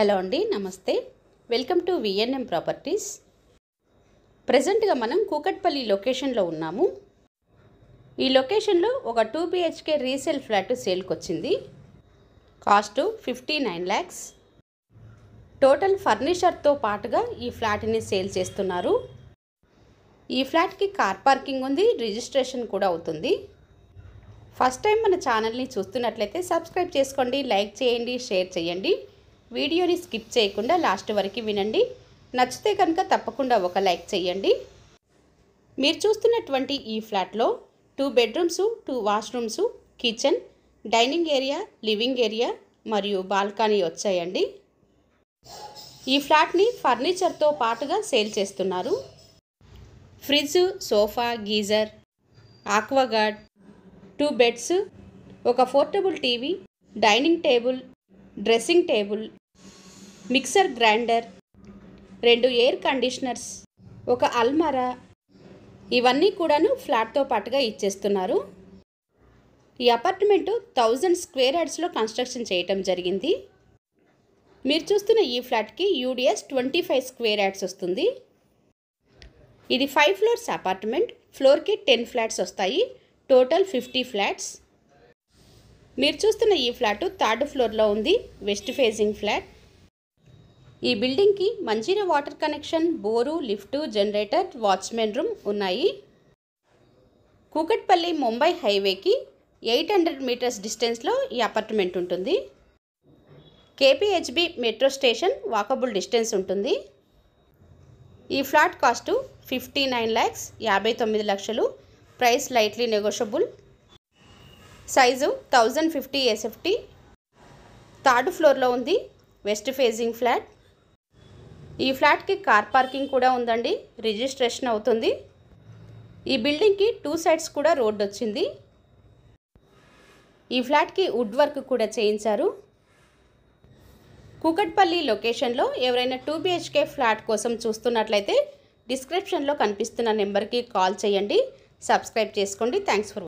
Hello అండి, నమస్తే. Welcome to VNM properties. ప్రెజెంట్గా మనం కూకట్పల్లి లొకేషన్లో ఉన్నాము. ఈ లొకేషన్లో ఒక 2 BHK రీసేల్ ఫ్లాట్ సేల్కి వచ్చింది. Cost 59 lakhs. టోటల్ ఫర్నిచర్తో పాటుగా ఈ ఫ్లాట్ని సేల్ చేస్తున్నారు. ఈ ఫ్లాట్కి కార్ పార్కింగ్ ఉంది, రిజిస్ట్రేషన్ కూడా అవుతుంది. ఫస్ట్ టైం మన ఛానల్ని చూస్తున్నట్లయితే సబ్స్క్రైబ్ చేసుకోండి, లైక్ చేయండి, షేర్ చేయండి. వీడియోని స్కిప్ చేయకుండా లాస్ట్ వరకు వినండి. నచ్చితే కనుక తప్పకుండా ఒక లైక్ చేయండి. మీరు చూస్తున్నటువంటి ఈ ఫ్లాట్లో 2 bedrooms, 2 washrooms, kitchen, dining area, living area మరియు బాల్కనీ వచ్చాయండి. ఈ ఫ్లాట్ని ఫర్నిచర్తో పాటుగా సేల్ చేస్తున్నారు. Fridge, sofa, geyser, Aquaguard, 2 beds, ఒక portable TV, dining table, dressing table, mixer grinder, 2 air conditioners, ఒక అల్మారా, ఇవన్నీ కూడాను ఫ్లాట్తో పాటుగా ఇచ్చేస్తున్నారు. ఈ అపార్ట్మెంటు 1000 square yardsలో కన్స్ట్రక్షన్ చేయటం జరిగింది. మీరు చూస్తున్న ఈ ఫ్లాట్కి UDS 25 square yards వస్తుంది. ఇది 5 floors అపార్ట్మెంట్. ఫ్లోర్కి 10 flats వస్తాయి. Total 50 flats. మీరు చూస్తున్న ఈ ఫ్లాట్ 3rd floorలో ఉంది, వెస్ట్ ఫేసింగ్ ఫ్లాట్. ఈ బిల్డింగ్కి Manjira water connection, bore, lift, generator, watchmen room ఉన్నాయి. కూకట్పల్లి ముంబై హైవేకి 800 meters డిస్టెన్స్లో ఈ అపార్ట్మెంట్ ఉంటుంది. KPHB metro station walkable distance ఉంటుంది. ఈ ఫ్లాట్ కాస్టు 59 lakhs, 59 లక్షలు. Price lightly negotiable. Size 1050 SFT. 3rd floorలో ఉంది, వెస్ట్ ఫేసింగ్ ఫ్లాట్. ఈ ఫ్లాట్కి కార్ పార్కింగ్ కూడా ఉందండి, రిజిస్ట్రేషన్ అవుతుంది. ఈ బిల్డింగ్కి 2 sides కూడా రోడ్ వచ్చింది. ఈ ఫ్లాట్కి వుడ్ వర్క్ కూడా చేయించారు. కూకట్పల్లి లొకేషన్లో ఎవరైనా 2 BHK ఫ్లాట్ కోసం చూస్తున్నట్లయితే డిస్క్రిప్షన్లో కనిపిస్తున్న నెంబర్కి కాల్ చేయండి. సబ్స్క్రైబ్ చేసుకోండి. Thanks for